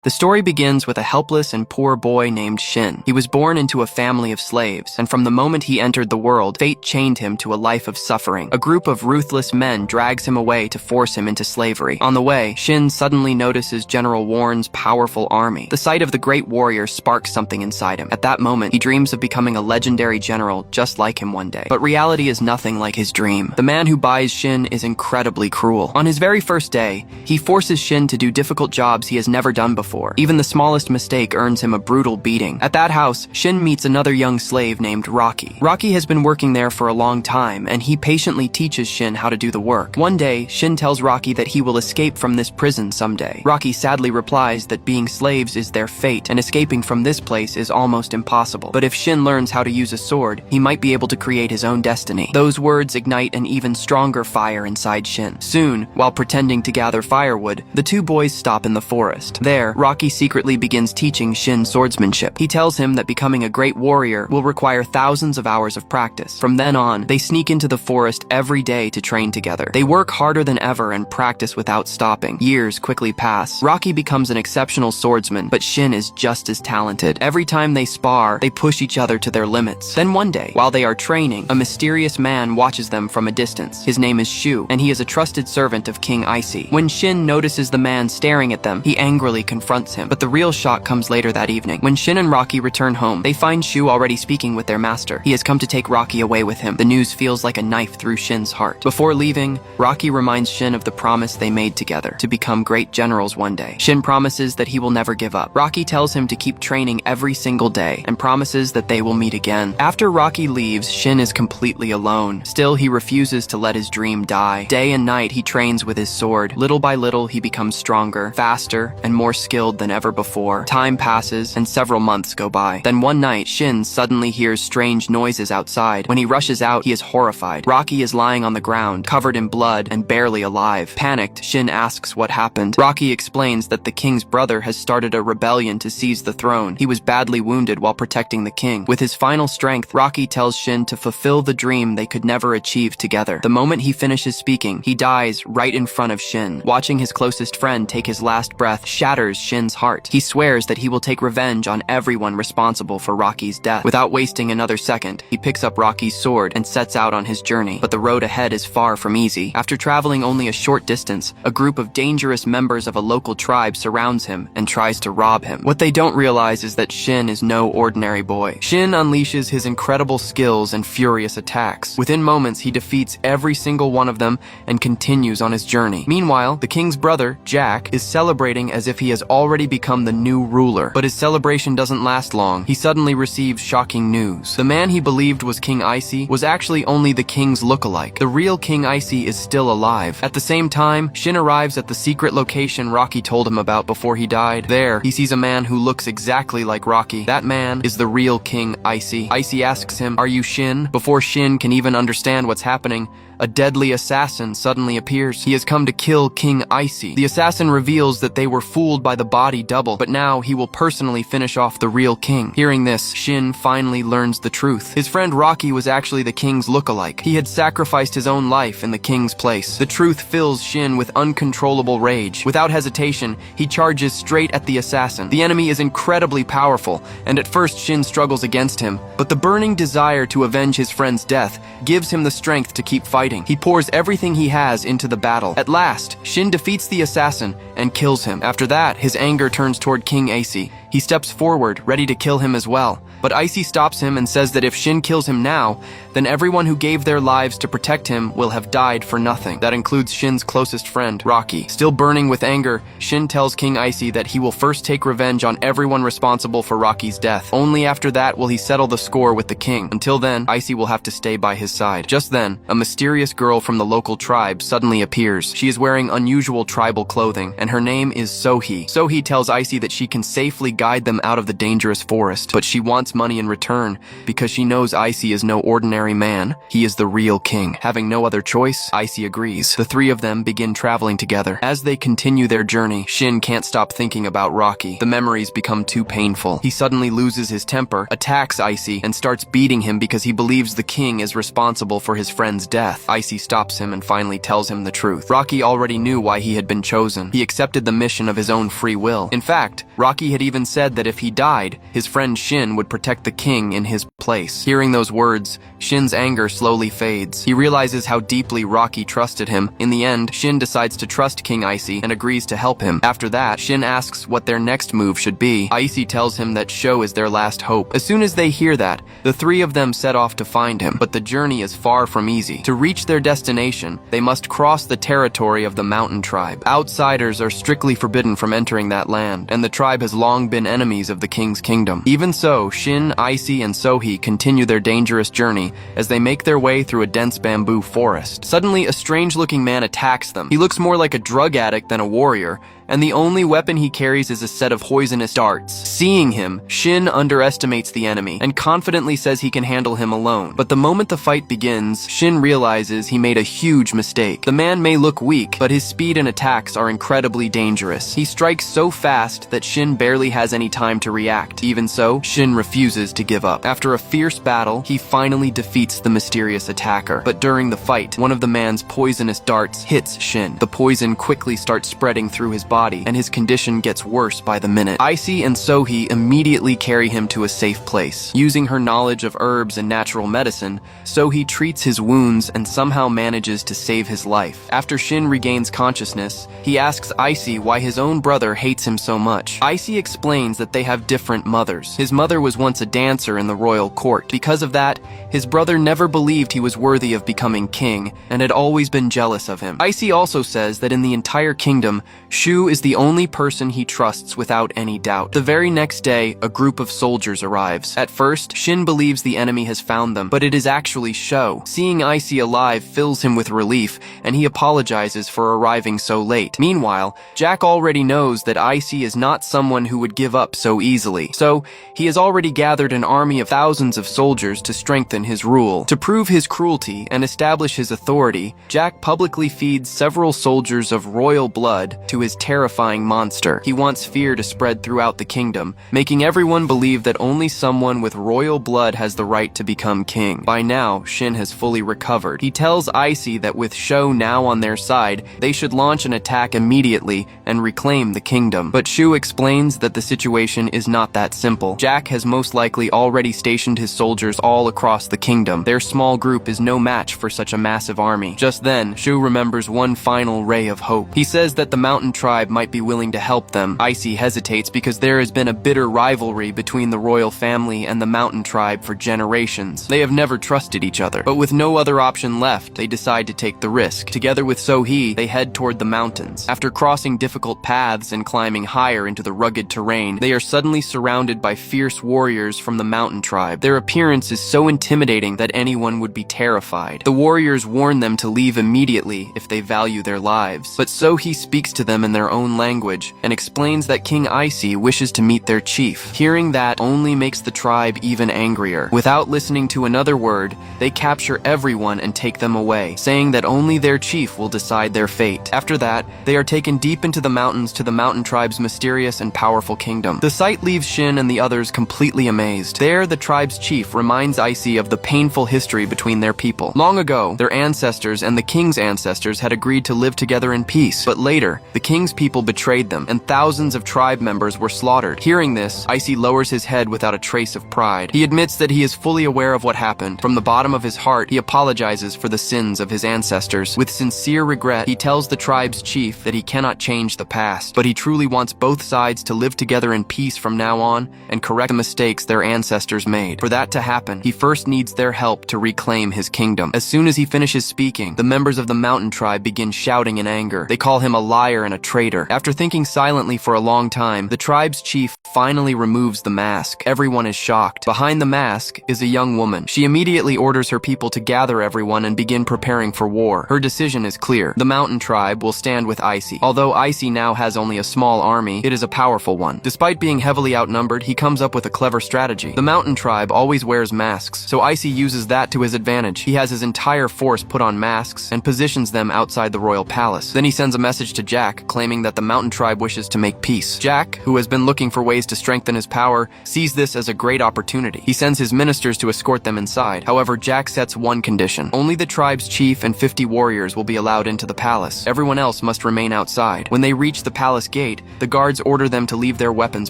The story begins with a helpless and poor boy named Shin. He was born into a family of slaves, and from the moment he entered the world, fate chained him to a life of suffering. A group of ruthless men drags him away to force him into slavery. On the way, Shin suddenly notices General Warren's powerful army. The sight of the great warrior sparks something inside him. At that moment, he dreams of becoming a legendary general just like him one day. But reality is nothing like his dream. The man who buys Shin is incredibly cruel. On his very first day, he forces Shin to do difficult jobs he has never done before. Even the smallest mistake earns him a brutal beating. At that house, Shin meets another young slave named Rocky. Rocky has been working there for a long time, and he patiently teaches Shin how to do the work. One day, Shin tells Rocky that he will escape from this prison someday. Rocky sadly replies that being slaves is their fate, and escaping from this place is almost impossible. But if Shin learns how to use a sword, he might be able to create his own destiny. Those words ignite an even stronger fire inside Shin. Soon, while pretending to gather firewood, the two boys stop in the forest. There, Rocky secretly begins teaching Shin swordsmanship. He tells him that becoming a great warrior will require thousands of hours of practice. From then on, they sneak into the forest every day to train together. They work harder than ever and practice without stopping. Years quickly pass. Rocky becomes an exceptional swordsman, but Shin is just as talented. Every time they spar, they push each other to their limits. Then one day, while they are training, a mysterious man watches them from a distance. His name is Shu, and he is a trusted servant of King Icy. When Shin notices the man staring at them, he angrily confronts him, but the real shock comes later that evening. When Shin and Rocky return home, they find Shu already speaking with their master. He has come to take Rocky away with him. The news feels like a knife through Shin's heart. Before leaving, Rocky reminds Shin of the promise they made together, to become great generals one day. Shin promises that he will never give up. Rocky tells him to keep training every single day, and promises that they will meet again. After Rocky leaves, Shin is completely alone. Still, he refuses to let his dream die. Day and night, he trains with his sword. Little by little, he becomes stronger, faster, and more skilled than ever before. Time passes, and several months go by. Then one night, Shin suddenly hears strange noises outside. When he rushes out, he is horrified. Rocky is lying on the ground, covered in blood and barely alive. Panicked, Shin asks what happened. Rocky explains that the king's brother has started a rebellion to seize the throne. He was badly wounded while protecting the king. With his final strength, Rocky tells Shin to fulfill the dream they could never achieve together. The moment he finishes speaking, he dies right in front of Shin. Watching his closest friend take his last breath shatters Shin's heart. He swears that he will take revenge on everyone responsible for Rocky's death. Without wasting another second, he picks up Rocky's sword and sets out on his journey. But the road ahead is far from easy. After traveling only a short distance, a group of dangerous members of a local tribe surrounds him and tries to rob him. What they don't realize is that Shin is no ordinary boy. Shin unleashes his incredible skills and furious attacks. Within moments, he defeats every single one of them and continues on his journey. Meanwhile, the king's brother, Jack, is celebrating as if he has already become the new ruler. But his celebration doesn't last long. He suddenly receives shocking news. The man he believed was King Icy was actually only the king's lookalike. The real King Icy is still alive. At the same time, Shin arrives at the secret location Rocky told him about before he died. There, he sees a man who looks exactly like Rocky. That man is the real King Icy. Icy asks him, "Are you Shin?" Before Shin can even understand what's happening, a deadly assassin suddenly appears. He has come to kill King Icy. The assassin reveals that they were fooled by the body double, but now he will personally finish off the real king. Hearing this, Shin finally learns the truth. His friend Rocky was actually the king's lookalike. He had sacrificed his own life in the king's place. The truth fills Shin with uncontrollable rage. Without hesitation, he charges straight at the assassin. The enemy is incredibly powerful, and at first Shin struggles against him, but the burning desire to avenge his friend's death gives him the strength to keep fighting. He pours everything he has into the battle. At last, Shin defeats the assassin and kills him. After that, his anger turns toward King Icy. He steps forward, ready to kill him as well. But Icy stops him and says that if Shin kills him now, then everyone who gave their lives to protect him will have died for nothing. That includes Shin's closest friend, Rocky. Still burning with anger, Shin tells King Icy that he will first take revenge on everyone responsible for Rocky's death. Only after that will he settle the score with the king. Until then, Icy will have to stay by his side. Just then, a mysterious girl from the local tribe suddenly appears. She is wearing unusual tribal clothing, and her name is Sohee. Sohee tells Icy that she can safely guide them out of the dangerous forest, but she wants money in return because she knows Icy is no ordinary man. He is the real king. Having no other choice, Icy agrees. The three of them begin traveling together. As they continue their journey, Shin can't stop thinking about Rocky. The memories become too painful. He suddenly loses his temper, attacks Icy, and starts beating him because he believes the king is responsible for his friend's death. Icy stops him and finally tells him the truth. Rocky already knew why he had been chosen. He accepted the mission of his own free free will. In fact, Rocky had even said that if he died, his friend Shin would protect the king in his place. Hearing those words, Shin's anger slowly fades. He realizes how deeply Rocky trusted him. In the end, Shin decides to trust King Icy and agrees to help him. After that, Shin asks what their next move should be. Icy tells him that Sho is their last hope. As soon as they hear that, the three of them set off to find him, but the journey is far from easy. To reach their destination, they must cross the territory of the mountain tribe. Outsiders are strictly forbidden from entering that land, and the tribe has long been enemies of the king's kingdom. Even so, Shin, Icy, and Sohee continue their dangerous journey as they make their way through a dense bamboo forest. Suddenly, a strange-looking man attacks them. He looks more like a drug addict than a warrior, and the only weapon he carries is a set of poisonous darts. Seeing him, Shin underestimates the enemy and confidently says he can handle him alone. But the moment the fight begins, Shin realizes he made a huge mistake. The man may look weak, but his speed and attacks are incredibly dangerous. He strikes so fast that Shin barely has any time to react. Even so, Shin refuses to give up. After a fierce battle, he finally defeats the mysterious attacker. But during the fight, one of the man's poisonous darts hits Shin. The poison quickly starts spreading through his body, and his condition gets worse by the minute. Icy and Sohee immediately carry him to a safe place. Using her knowledge of herbs and natural medicine, Sohee treats his wounds and somehow manages to save his life. After Shin regains consciousness, he asks Icy why his own brother hates him so much. Icy explains that they have different mothers. His mother was once a dancer in the royal court. Because of that, his brother never believed he was worthy of becoming king and had always been jealous of him. Icy also says that in the entire kingdom, Shu is the only person he trusts without any doubt. The very next day, a group of soldiers arrives. At first, Shin believes the enemy has found them, but it is actually Sho. Seeing Icy alive fills him with relief, and he apologizes for arriving so late. Meanwhile, Jack already knows that Icy is not someone who would give up so easily, so he has already gathered an army of thousands of soldiers to strengthen his rule. To prove his cruelty and establish his authority, Jack publicly feeds several soldiers of royal blood to his terrifying monster. He wants fear to spread throughout the kingdom, making everyone believe that only someone with royal blood has the right to become king. By now, Shin has fully recovered. He tells Icy that with Sho now on their side, they should launch an attack immediately and reclaim the kingdom. But Shu explains that the situation is not that simple. Jack has most likely already stationed his soldiers all across the kingdom. Their small group is no match for such a massive army. Just then, Shu remembers one final ray of hope. He says that the mountain tribe might be willing to help them. Icy hesitates because there has been a bitter rivalry between the royal family and the mountain tribe for generations. They have never trusted each other, but with no other option left, they decide to take the risk. Together with Sohee, they head toward the mountains. After crossing difficult paths and climbing higher into the rugged terrain, they are suddenly surrounded by fierce warriors from the mountain tribe. Their appearance is so intimidating that anyone would be terrified. The warriors warn them to leave immediately if they value their lives, but Sohee speaks to them in their own language and explains that King Icy wishes to meet their chief. Hearing that only makes the tribe even angrier. Without listening to another word, they capture everyone and take them away, saying that only their chief will decide their fate. After that, they are taken deep into the mountains to the mountain tribe's mysterious and powerful kingdom. The sight leaves Shin and the others completely amazed. There, the tribe's chief reminds Icy of the painful history between their people. Long ago, their ancestors and the king's ancestors had agreed to live together in peace, but later, the king's people betrayed them, and thousands of tribe members were slaughtered. Hearing this, Icy lowers his head without a trace of pride. He admits that he is fully aware of what happened. From the bottom of his heart, he apologizes for the sins of his ancestors. With sincere regret, he tells the tribe's chief that he cannot change the past, but he truly wants both sides to live together in peace from now on and correct the mistakes their ancestors made. For that to happen, he first needs their help to reclaim his kingdom. As soon as he finishes speaking, the members of the mountain tribe begin shouting in anger. They call him a liar and a traitor. After thinking silently for a long time, the tribe's chief finally removes the mask. Everyone is shocked. Behind the mask is a young woman. She immediately orders her people to gather everyone and begin preparing for war. Her decision is clear. The mountain tribe will stand with Icy. Although Icy now has only a small army, it is a powerful one. Despite being heavily outnumbered, he comes up with a clever strategy. The mountain tribe always wears masks, so Icy uses that to his advantage. He has his entire force put on masks and positions them outside the royal palace. Then he sends a message to Jack, claiming that the mountain tribe wishes to make peace. Jack, who has been looking for ways ways to strengthen his power, sees this as a great opportunity. He sends his ministers to escort them inside. However, Jack sets one condition. Only the tribe's chief and 50 warriors will be allowed into the palace. Everyone else must remain outside. When they reach the palace gate, the guards order them to leave their weapons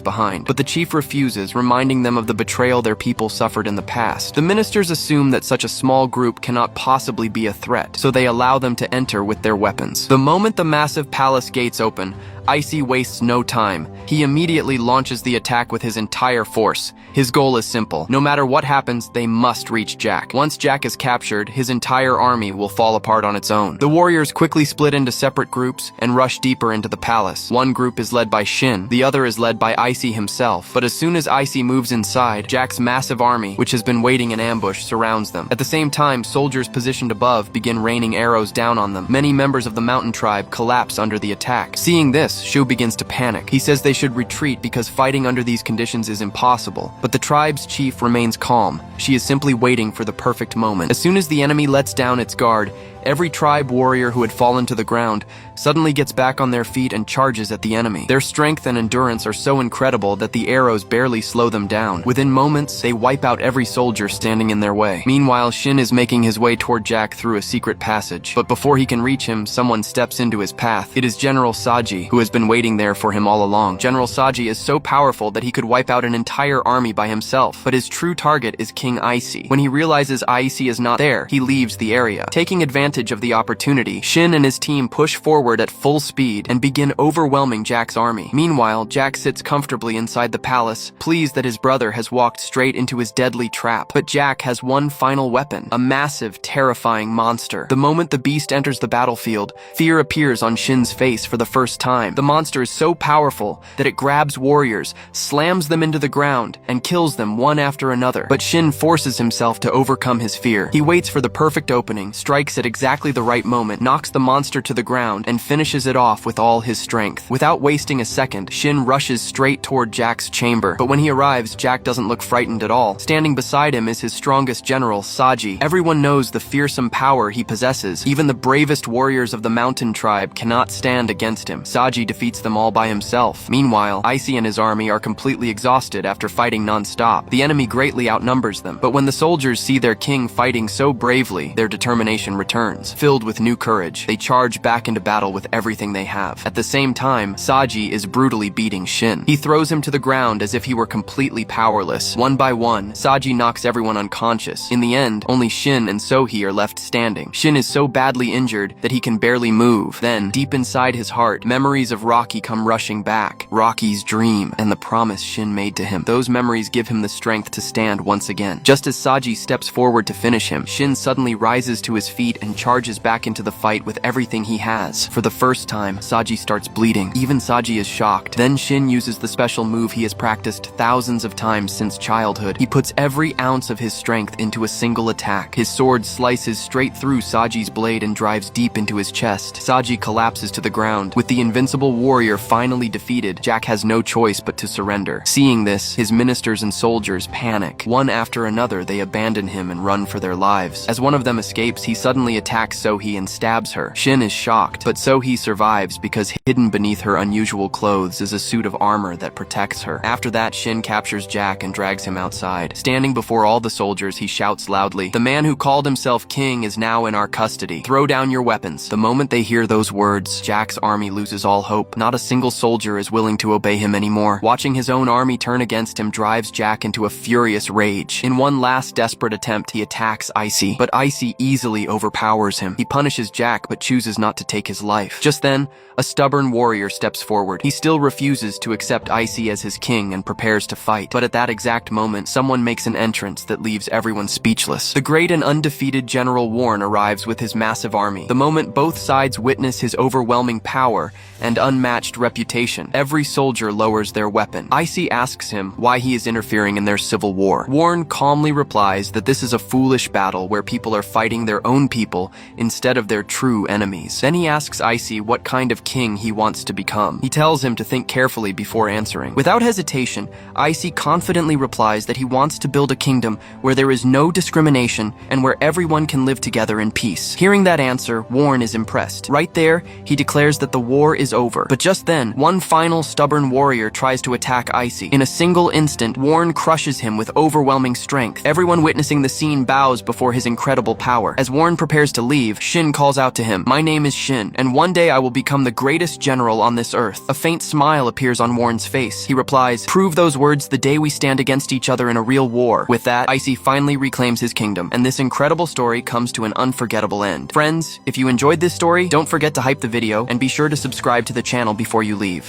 behind. But the chief refuses, reminding them of the betrayal their people suffered in the past. The ministers assume that such a small group cannot possibly be a threat, so they allow them to enter with their weapons. The moment the massive palace gates open, Icy wastes no time. He immediately launches the attack with his entire force. His goal is simple. No matter what happens, they must reach Jack. Once Jack is captured, his entire army will fall apart on its own. The warriors quickly split into separate groups and rush deeper into the palace. One group is led by Shin, the other is led by Icy himself. But as soon as Icy moves inside, Jack's massive army, which has been waiting in ambush, surrounds them. At the same time, soldiers positioned above begin raining arrows down on them. Many members of the mountain tribe collapse under the attack. Seeing this, Shu begins to panic. He says they should retreat because fighting under these conditions is impossible. But the tribe's chief remains calm. She is simply waiting for the perfect moment. As soon as the enemy lets down its guard, every tribe warrior who had fallen to the ground suddenly gets back on their feet and charges at the enemy. Their strength and endurance are so incredible that the arrows barely slow them down. Within moments, they wipe out every soldier standing in their way. Meanwhile, Shin is making his way toward Jack through a secret passage. But before he can reach him, someone steps into his path. It is General Saji, who has been waiting there for him all along. General Saji is so powerful that he could wipe out an entire army by himself, but his true target is King Icy. When he realizes Icy is not there, he leaves the area. Taking advantage of the opportunity, Shin and his team push forward at full speed and begin overwhelming Jack's army. Meanwhile, Jack sits comfortably inside the palace, pleased that his brother has walked straight into his deadly trap. But Jack has one final weapon, a massive, terrifying monster. The moment the beast enters the battlefield, fear appears on Shin's face for the first time. The monster is so powerful that it grabs warriors, slams them into the ground, and kills them one after another. But Shin forces himself to overcome his fear. He waits for the perfect opening, strikes at exactly the right moment, knocks the monster to the ground, and finishes it off with all his strength. Without wasting a second, Shin rushes straight toward Jack's chamber. But when he arrives, Jack doesn't look frightened at all. Standing beside him is his strongest general, Saji. Everyone knows the fearsome power he possesses. Even the bravest warriors of the mountain tribe cannot stand against him. Saji defeats them all by himself. Meanwhile, Icy and his army are completely exhausted after fighting non-stop. The enemy greatly outnumbers them. But when the soldiers see their king fighting so bravely, their determination returns. Filled with new courage, they charge back into battle with everything they have. At the same time, Saji is brutally beating Shin. He throws him to the ground as if he were completely powerless. One by one, Saji knocks everyone unconscious. In the end, only Shin and Sohee are left standing. Shin is so badly injured that he can barely move. Then, deep inside his heart, memories of Rocky come rushing back. Rocky's dream and the promise Shin made to him. Those memories give him the strength to stand once again. Just as Saji steps forward to finish him, Shin suddenly rises to his feet and charges back into the fight with everything he has. For the first time, Saji starts bleeding. Even Saji is shocked. Then Shin uses the special move he has practiced thousands of times since childhood. He puts every ounce of his strength into a single attack. His sword slices straight through Saji's blade and drives deep into his chest. Saji collapses to the ground. With the invincible warrior finally defeated, Jack has no choice but to surrender. Seeing this, his ministers and soldiers panic. One after another, they abandon him and run for their lives. As one of them escapes, he suddenly attacks Sohee and stabs her. Shin is shocked, but Sohee survives because hidden beneath her unusual clothes is a suit of armor that protects her. After that, Shin captures Jack and drags him outside. Standing before all the soldiers, he shouts loudly, "The man who called himself king is now in our custody. Throw down your weapons." The moment they hear those words, Jack's army loses all hope. Not a single soldier is willing to obey him anymore. Watching his own army turn against him drives Jack into a furious rage. In one last desperate attempt, he attacks Icy, but Icy easily overpowers him. He punishes Jack, but chooses not to take his life. Just then, a stubborn warrior steps forward. He still refuses to accept Icy as his king and prepares to fight. But at that exact moment, someone makes an entrance that leaves everyone speechless. The great and undefeated General Warren arrives with his massive army. The moment both sides witness his overwhelming power and unmatched reputation, every soldier lowers their weapon. Icy asks him why he is interfering in their civil war. Warren calmly replies that this is a foolish battle where people are fighting their own people rival instead of their true enemies. Then he asks Icy what kind of king he wants to become. He tells him to think carefully before answering. Without hesitation, Icy confidently replies that he wants to build a kingdom where there is no discrimination and where everyone can live together in peace. Hearing that answer, Warren is impressed. Right there, he declares that the war is over. But just then, one final stubborn warrior tries to attack Icy. In a single instant, Warren crushes him with overwhelming strength. Everyone witnessing the scene bows before his incredible power. As Warren prepares to leave, Shin calls out to him, "My name is Shin, and one day I will become the greatest general on this earth." A faint smile appears on Warren's face. He replies, "Prove those words the day we stand against each other in a real war." With that, Icy finally reclaims his kingdom, and this incredible story comes to an unforgettable end. Friends, if you enjoyed this story, don't forget to hype the video and be sure to subscribe to the channel before you leave.